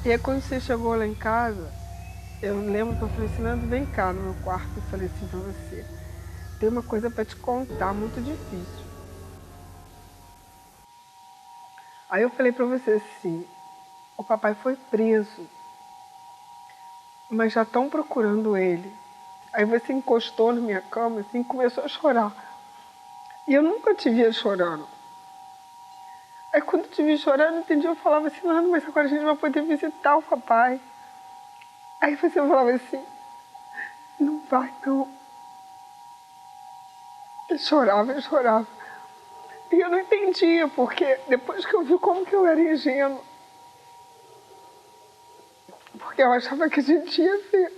E aí quando você chegou lá em casa, eu lembro que eu falei assim, Nando, vem cá no meu quarto. Eu falei assim pra você, tem uma coisa pra te contar, muito difícil. Aí eu falei pra você assim, o papai foi preso, mas já estão procurando ele. Aí você encostou na minha cama assim e começou a chorar. E eu nunca te via chorando. Aí quando eu te vi chorando, entendi, eu falava assim, Nando, mas agora a gente vai poder visitar o papai. Aí você falava assim, não vai não. Eu chorava, eu chorava. E eu não entendia, porque depois que eu vi como que eu era ingênuo, porque eu achava que a gente ia ver.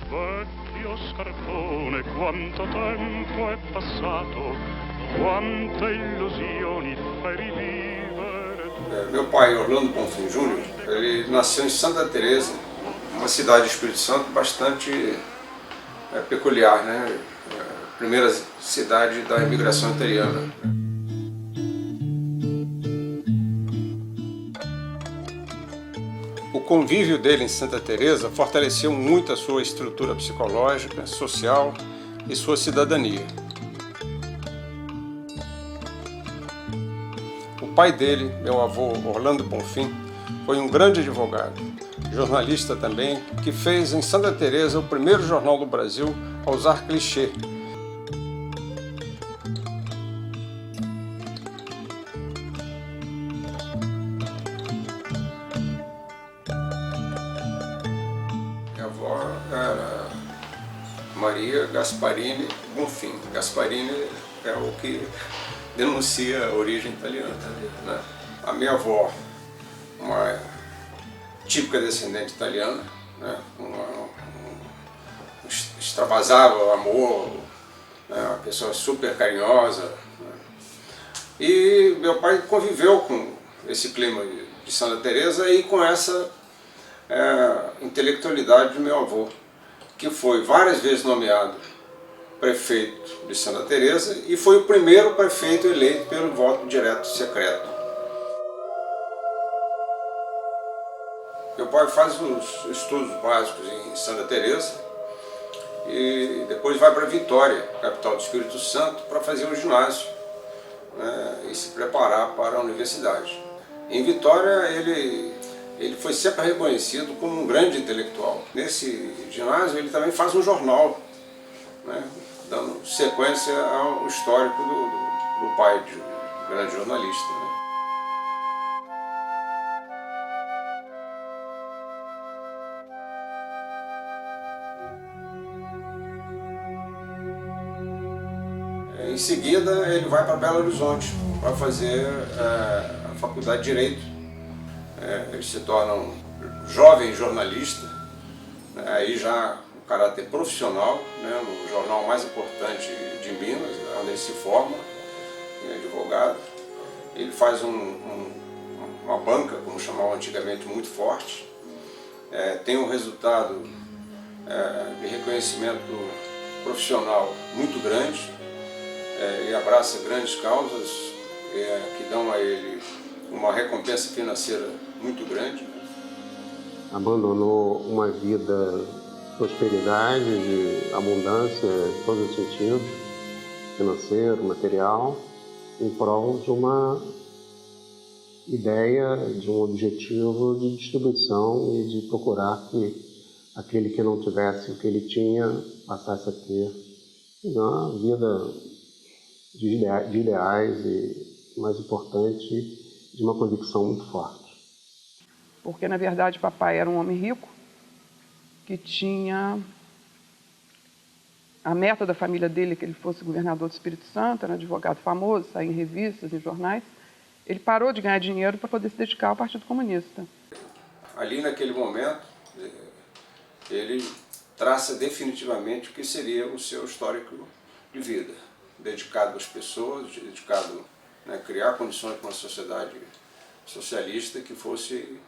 Vecchio scarpone, quanto tempo è passato, quante illusioni fai rivivere. Meu pai, Orlando Bonfim Júnior, ele nasceu em Santa Teresa, uma cidade do Espírito Santo bastante peculiar, né? Primeira cidade da imigração italiana. O convívio dele em Santa Teresa fortaleceu muito a sua estrutura psicológica, social e sua cidadania. O pai dele, meu avô Orlando Bonfim, foi um grande advogado, jornalista também, que fez em Santa Teresa o primeiro jornal do Brasil a usar clichê. Minha avó era Maria Gasparini Bonfim. Gasparini é o que denuncia a origem italiana, né? A minha avó, uma típica descendente italiana, né? Extravasava amor, né? Uma pessoa super carinhosa, né? E meu pai conviveu com esse clima de Santa Teresa e com essa intelectualidade do meu avô, que foi várias vezes nomeado prefeito de Santa Teresa e foi o primeiro prefeito eleito pelo voto direto secreto. Meu pai faz os estudos básicos em Santa Teresa e depois vai para Vitória, capital do Espírito Santo, para fazer um ginásio, né, e se preparar para a universidade. Em Vitória ele foi sempre reconhecido como um grande intelectual. Nesse ginásio ele também faz um jornal, né, dando sequência ao histórico do pai de um grande jornalista, né. Em seguida ele vai para Belo Horizonte para fazer a faculdade de Direito. Ele se torna um jovem jornalista, né, aí já um caráter profissional, né, no jornal mais importante de Minas, onde ele se forma, advogado. Ele faz uma banca, como chamavam antigamente, muito forte, tem um resultado de reconhecimento profissional muito grande, e abraça grandes causas que dão a ele uma recompensa financeira muito grande. Abandonou uma vida de prosperidade, de abundância em todos os sentidos, financeiro, material, em prol de uma ideia, de um objetivo de distribuição e de procurar que aquele que não tivesse o que ele tinha passasse a ter uma vida de ideais e, mais importante, de uma convicção muito forte. Porque, na verdade, papai era um homem rico, que tinha a meta da família dele, que ele fosse governador do Espírito Santo, era um advogado famoso, saía em revistas, em jornais. Ele parou de ganhar dinheiro para poder se dedicar ao Partido Comunista. Ali, naquele momento, ele traça definitivamente o que seria o seu histórico de vida, dedicado às pessoas, dedicado a criar condições para uma sociedade socialista que fosse,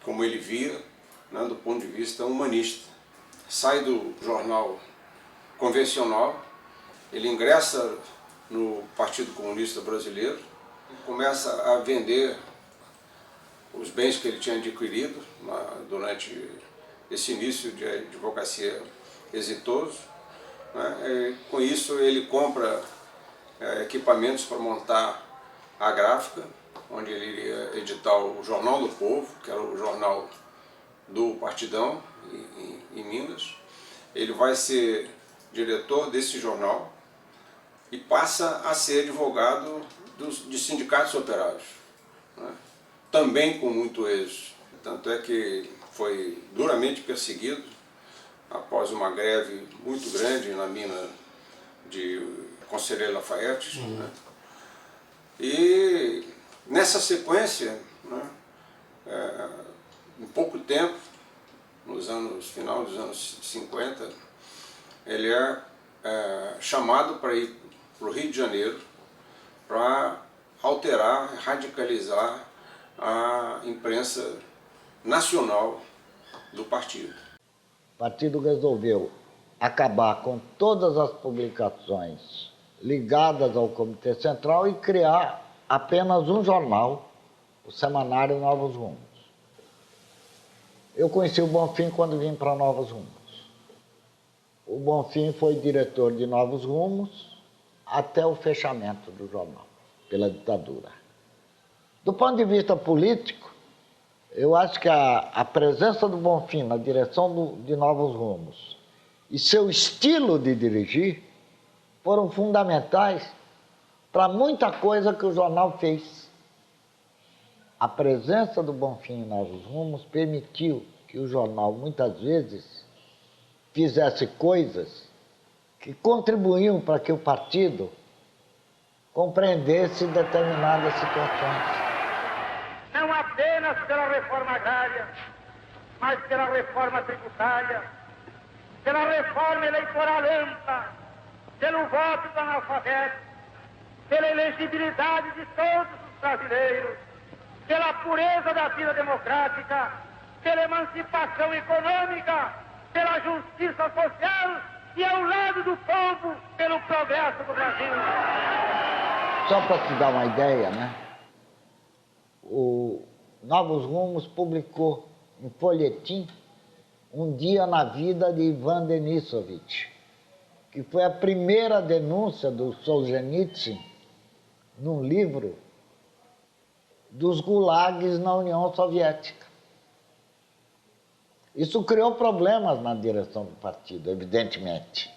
como ele via, né, do ponto de vista humanista. Sai do jornal convencional, ele ingressa no Partido Comunista Brasileiro, começa a vender os bens que ele tinha adquirido durante esse início de advocacia exitoso. Né? Com isso ele compra equipamentos para montar a gráfica, onde ele iria editar o Jornal do Povo, que era o jornal do Partidão em Minas. Ele vai ser diretor desse jornal e passa a ser advogado de sindicatos operários, né? Também com muito êxito. Tanto é que foi duramente perseguido após uma greve muito grande na mina de Conselheiro Lafayette. Né? E nessa sequência, né, em pouco tempo, final dos anos 50, ele é chamado para ir para o Rio de Janeiro para alterar, radicalizar a imprensa nacional do partido. O partido resolveu acabar com todas as publicações ligadas ao Comitê Central e criar apenas um jornal, o Semanário Novos Rumos. Eu conheci o Bonfim quando vim para Novos Rumos. O Bonfim foi diretor de Novos Rumos até o fechamento do jornal, pela ditadura. Do ponto de vista político, eu acho que a presença do Bonfim na direção de Novos Rumos e seu estilo de dirigir foram fundamentais para muita coisa que o jornal fez. A presença do Bonfim em Novos Rumos permitiu que o jornal, muitas vezes, fizesse coisas que contribuíam para que o partido compreendesse determinadas situações. Não apenas pela reforma agrária, mas pela reforma tributária, pela reforma eleitoral ampla, pelo voto do analfabeto, pela elegibilidade de todos os brasileiros, pela pureza da vida democrática, pela emancipação econômica, pela justiça social e, ao lado do povo, pelo progresso do Brasil. Só para te dar uma ideia, né? O Novos Rumos publicou em folhetim Um Dia na Vida de Ivan Denisovich, que foi a primeira denúncia do Solzhenitsyn num livro dos gulags na União Soviética. Isso criou problemas na direção do partido, evidentemente.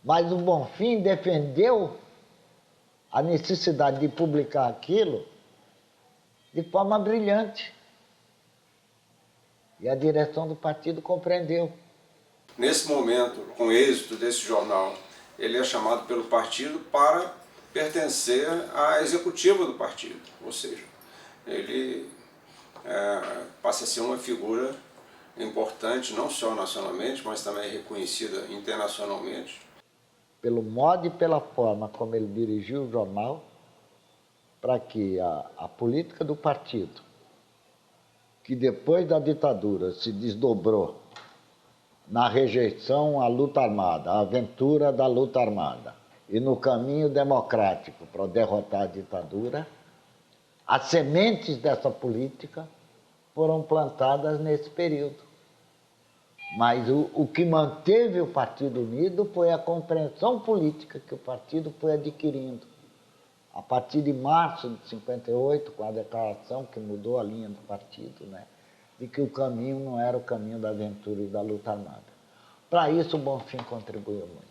Mas o Bonfim defendeu a necessidade de publicar aquilo de forma brilhante. E a direção do partido compreendeu. Nesse momento, com o êxito desse jornal, ele é chamado pelo partido para pertencer à executiva do partido. Ou seja, ele passa a ser uma figura importante, não só nacionalmente, mas também reconhecida internacionalmente. Pelo modo e pela forma como ele dirigiu o jornal, para que a política do partido, que depois da ditadura se desdobrou na rejeição à luta armada, à aventura da luta armada, e no caminho democrático para derrotar a ditadura, as sementes dessa política foram plantadas nesse período. Mas o que manteve o Partido Unido foi a compreensão política que o partido foi adquirindo. A partir de março de 58, com a declaração que mudou a linha do partido, né, de que o caminho não era o caminho da aventura e da luta armada. Para isso, o Bonfim contribuiu muito.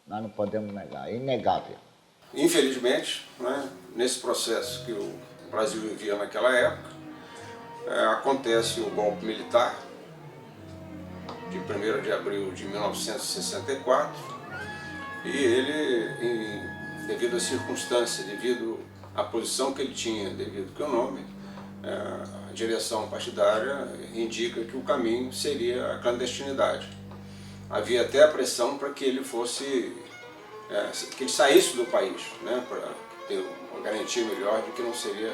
Nós não podemos negar, é inegável. Infelizmente, né, nesse processo que o Brasil vivia naquela época, acontece o golpe militar, de 1º de abril de 1964, e ele, devido à circunstância, devido à posição que ele tinha, devido ao nome, a direção partidária indica que o caminho seria a clandestinidade. Havia até a pressão para que ele que ele saísse do país, né, para ter uma garantia melhor de que não seria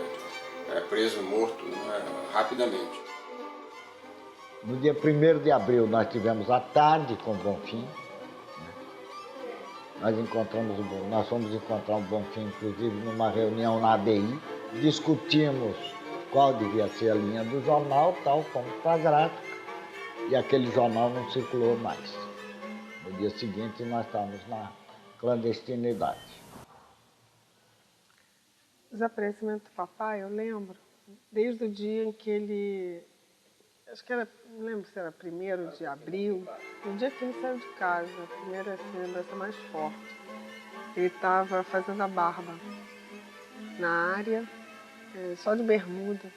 preso e morto, né, rapidamente. No dia 1º de abril nós tivemos a tarde com o Bonfim. Nós fomos encontrar o Bonfim, inclusive, numa reunião na ABI. Discutimos qual devia ser a linha do jornal, tal, fomos para a gráfica, e aquele jornal não circulou mais. No dia seguinte, nós estávamos na clandestinidade. O desaparecimento do papai, eu lembro, desde o dia em que ele, acho que era, não lembro se era 1º de abril, no dia que ele saiu de casa, a primeira assim, lembrança mais forte. Ele estava fazendo a barba na área, só de bermuda,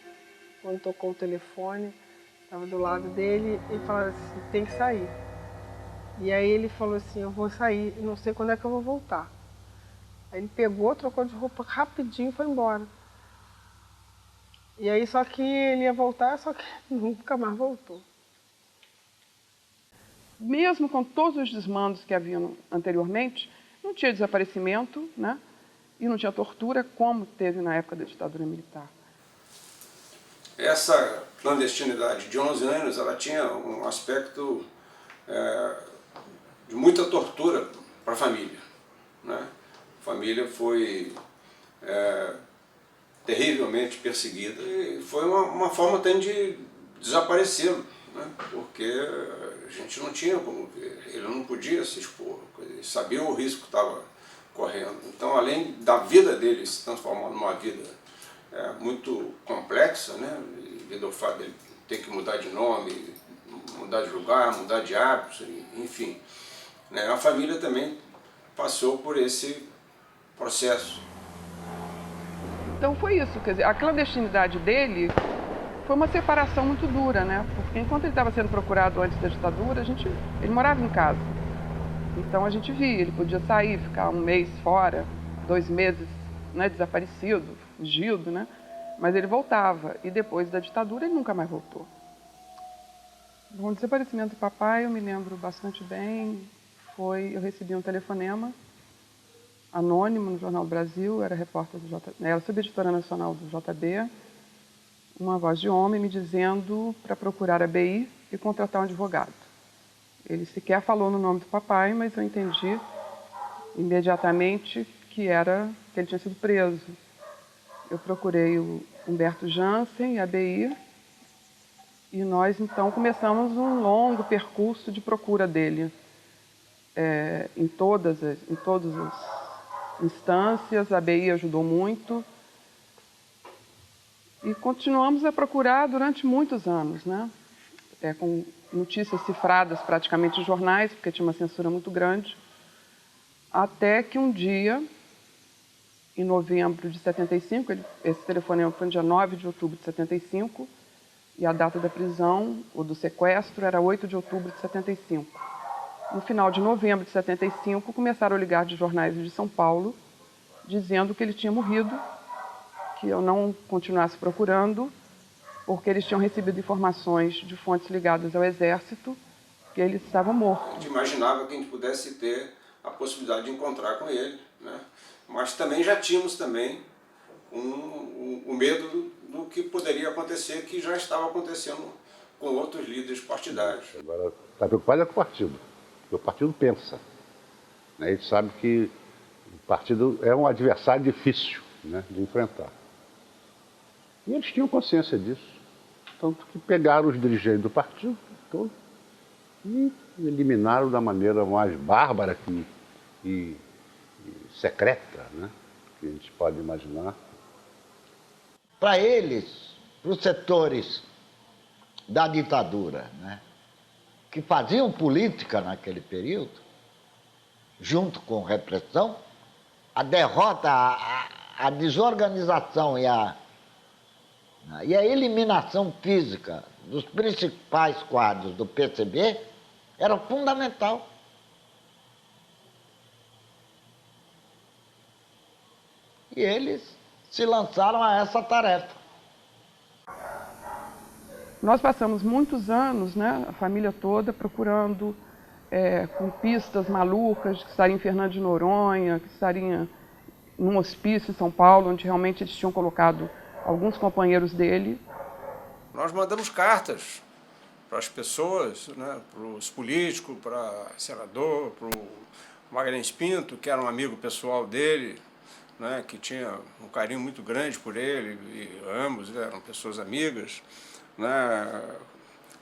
quando tocou o telefone, estava do lado dele e falava assim, tem que sair. E aí ele falou assim, eu vou sair, não sei quando é que eu vou voltar. Aí ele pegou, trocou de roupa rapidinho e foi embora. E aí só que ele ia voltar, só que nunca mais voltou. Mesmo com todos os desmandos que haviam anteriormente, não tinha desaparecimento, né? E não tinha tortura como teve na época da ditadura militar. Essa clandestinidade de 11 anos, ela tinha um aspecto de muita tortura para a família, né? A família foi terrivelmente perseguida e foi uma forma até de desaparecê-lo, né? Porque a gente não tinha como ver, ele não podia se expor, ele sabia o risco que estava correndo. Então, além da vida dele se transformar numa vida muito complexa, né? Devido ao fato dele ter que mudar de nome, mudar de lugar, mudar de hábitos, enfim, né? A família também passou por esse processo. Então foi isso, quer dizer, a clandestinidade dele foi uma separação muito dura, né? Porque enquanto ele estava sendo procurado antes da ditadura, ele morava em casa. Então a gente via, ele podia sair, ficar um mês fora, 2 meses, né, desaparecido, fugido, né? Mas ele voltava. E depois da ditadura ele nunca mais voltou. Bom, o desaparecimento do papai eu me lembro bastante bem. Eu recebi um telefonema anônimo no Jornal do Brasil, era repórter do JB, era subeditora nacional do JB, uma voz de homem me dizendo para procurar a BI e contratar um advogado. Ele sequer falou no nome do papai, mas eu entendi imediatamente que ele tinha sido preso. Eu procurei o Humberto Jansen e a BI e nós então começamos um longo percurso de procura dele em todas as instâncias. A BI ajudou muito e continuamos a procurar durante muitos anos, né? Com notícias cifradas praticamente em jornais, porque tinha uma censura muito grande, até que um dia, em novembro de 75, esse telefonema foi no dia 9 de outubro de 75, e a data da prisão, ou do sequestro, era 8 de outubro de 75. No final de novembro de 75, começaram a ligar de jornais de São Paulo, dizendo que ele tinha morrido, que eu não continuasse procurando, porque eles tinham recebido informações de fontes ligadas ao Exército, que ele estava morto. A gente imaginava que a gente pudesse ter a possibilidade de encontrar com ele, né? Mas também já tínhamos o medo do que poderia acontecer, que já estava acontecendo com outros líderes partidários. Agora, está preocupado com o partido, porque o partido pensa, né? Ele sabe que o partido é um adversário difícil, né, de enfrentar. E eles tinham consciência disso. Tanto que pegaram os dirigentes do partido todo e eliminaram da maneira mais bárbara e secreta, né, que a gente pode imaginar. Para eles, para os setores da ditadura, né, que faziam política naquele período, junto com repressão, a derrota, a desorganização e a eliminação física dos principais quadros do PCB era fundamental. E eles se lançaram a essa tarefa. Nós passamos muitos anos, né, a família toda, procurando com pistas malucas, que estaria em Fernando de Noronha, que estaria num hospício em São Paulo, onde realmente eles tinham colocado alguns companheiros dele. Nós mandamos cartas para as pessoas, né, para os políticos, para o senador, para o Magalhães Pinto, que era um amigo pessoal dele, né, que tinha um carinho muito grande por ele, e ambos eram pessoas amigas, né,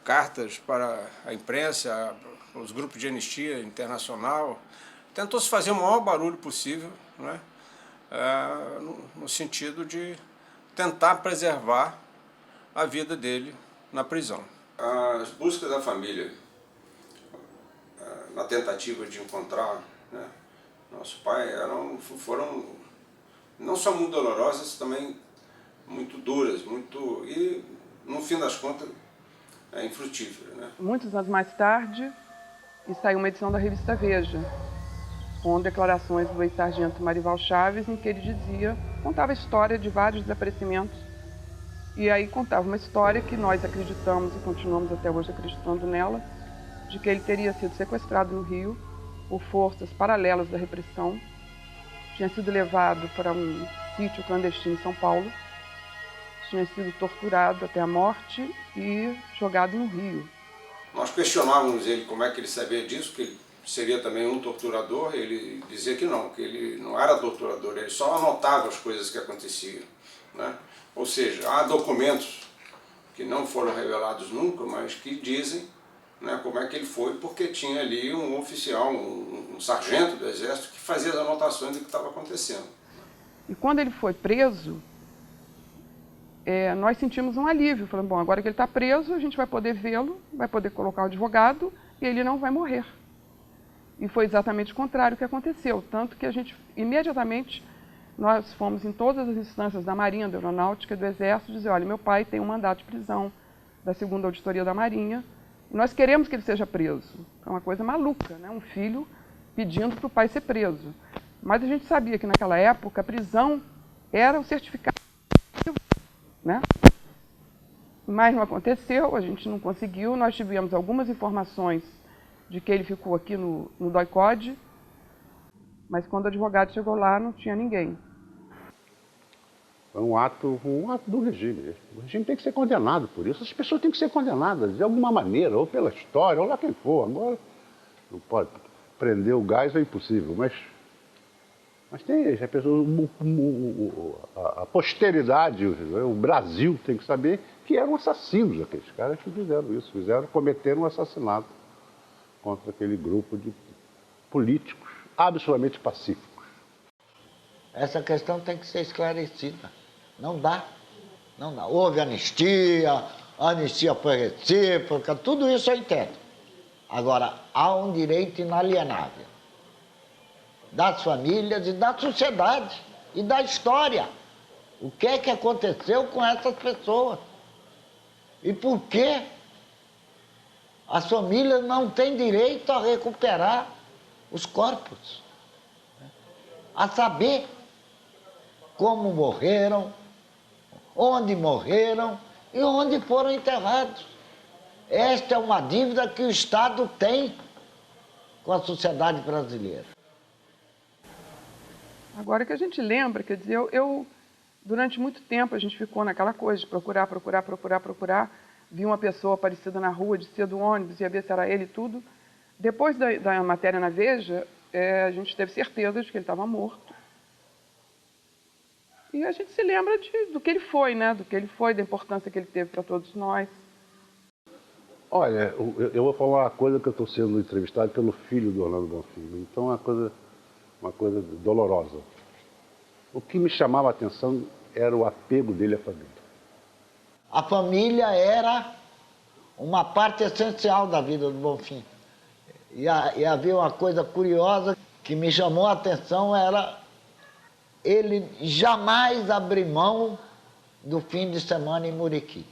cartas para a imprensa, os grupos de anistia internacional. Tentou-se fazer o maior barulho possível, né, no sentido de tentar preservar a vida dele na prisão. As buscas da família, na tentativa de encontrar, né, nosso pai, foram não só muito dolorosas, também muito duras, e no fim das contas infrutíferas, né? Muitos anos mais tarde, saiu uma edição da revista Veja, com declarações do ex-sargento Marival Chaves, em que ele contava a história de vários desaparecimentos, e aí contava uma história que nós acreditamos e continuamos até hoje acreditando nela, de que ele teria sido sequestrado no Rio por forças paralelas da repressão, tinha sido levado para um sítio clandestino em São Paulo, tinha sido torturado até a morte e jogado no rio. Nós questionávamos ele como é que ele sabia disso, que ele seria também um torturador. Ele dizia que ele não era torturador, ele só anotava as coisas que aconteciam, né? Ou seja, há documentos que não foram revelados nunca, mas que dizem, né, como é que ele foi, porque tinha ali um oficial, um sargento do Exército, que fazia as anotações do que estava acontecendo. E quando ele foi preso, nós sentimos um alívio, falando, bom, agora que ele está preso, a gente vai poder vê-lo, vai poder colocar o advogado e ele não vai morrer. E foi exatamente o contrário que aconteceu, tanto que a gente, imediatamente, nós fomos em todas as instâncias da Marinha, da Aeronáutica, do Exército, dizer, olha, meu pai tem um mandato de prisão da 2ª Auditoria da Marinha, e nós queremos que ele seja preso. É uma coisa maluca, né? Um filho pedindo para o pai ser preso. Mas a gente sabia que naquela época a prisão era o certificado, né? Mas não aconteceu, a gente não conseguiu, nós tivemos algumas informações de que ele ficou aqui no DOI-CODE, mas quando o advogado chegou lá não tinha ninguém. É um ato do regime. O regime tem que ser condenado por isso. As pessoas têm que ser condenadas de alguma maneira, ou pela história, ou lá quem for. Agora, não pode prender o gás, é impossível, mas tem as pessoas, a posteridade, o Brasil tem que saber que eram assassinos aqueles caras que fizeram isso, cometeram um assassinato contra aquele grupo de políticos absolutamente pacíficos. Essa questão tem que ser esclarecida. Não dá. Não dá. Houve anistia, a anistia foi recíproca, tudo isso eu entendo. Agora, há um direito inalienável das famílias e da sociedade e da história. O que é que aconteceu com essas pessoas? E por que as famílias não têm direito a recuperar os corpos? A saber como morreram, onde morreram e onde foram enterrados. Esta é uma dívida que o Estado tem com a sociedade brasileira. Agora que a gente lembra, quer dizer, durante muito tempo a gente ficou naquela coisa de procurar, vi uma pessoa aparecida na rua, descia do ônibus, ia ver se era ele e tudo. Depois da matéria na Veja, a gente teve certeza de que ele estava morto. E a gente se lembra do que ele foi, né? Do que ele foi, da importância que ele teve para todos nós. Olha, eu vou falar uma coisa que eu estou sendo entrevistado pelo filho do Orlando Bonfim. Então é uma coisa dolorosa. O que me chamava a atenção era o apego dele à família. A família era uma parte essencial da vida do Bonfim. E havia uma coisa curiosa que me chamou a atenção, era ele jamais abrir mão do fim de semana em Muriqui.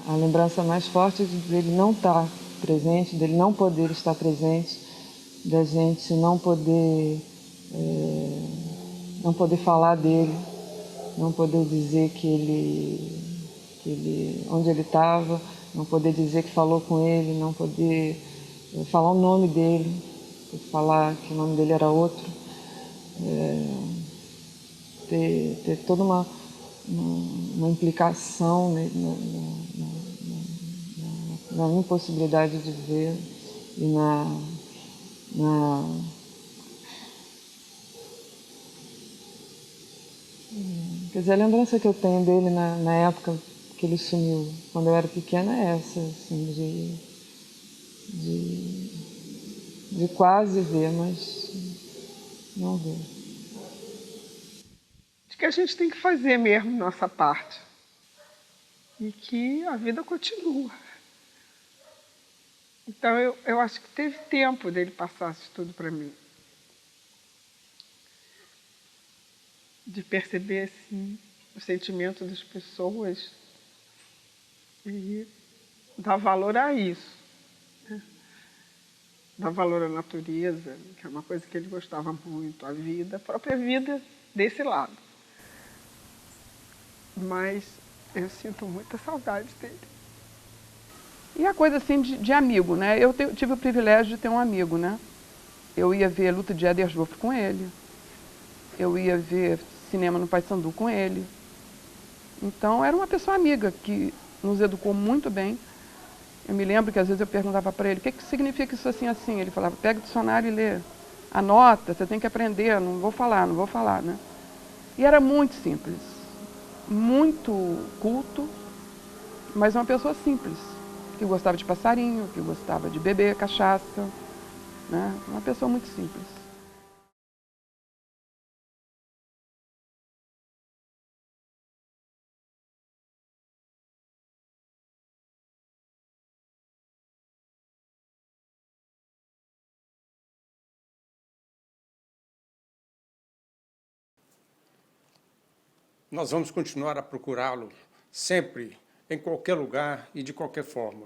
A lembrança mais forte dele não estar presente, dele não poder estar presente, da gente não poder falar dele, não poder dizer onde ele estava, não poder dizer que falou com ele, não poder falar o nome dele, falar que o nome dele era outro, ter toda uma implicação na impossibilidade de ver e Quer dizer, a lembrança que eu tenho dele na época que ele sumiu, quando eu era pequena, é essa, assim, de quase ver, mas não ver. De que a gente tem que fazer mesmo nossa parte. E que a vida continua. Então eu acho que teve tempo dele passar isso tudo para mim. De perceber, assim, o sentimento das pessoas e dar valor a isso. Né? Dar valor à natureza, que é uma coisa que ele gostava muito, a vida, a própria vida desse lado. Mas eu sinto muita saudade dele. E a coisa assim de amigo, né? Eu tive o privilégio de ter um amigo, né? Eu ia ver Luta de Éder Joffre com ele. Eu ia ver cinema no Paissandu com ele. Então, era uma pessoa amiga que nos educou muito bem. Eu me lembro que às vezes eu perguntava para ele, o que significa isso assim, assim? Ele falava, pega o dicionário e lê. Anota, você tem que aprender, não vou falar, né? E era muito simples, muito culto, mas uma pessoa simples, que gostava de passarinho, que gostava de beber cachaça, né? Uma pessoa muito simples. Nós vamos continuar a procurá-lo sempre, em qualquer lugar e de qualquer forma.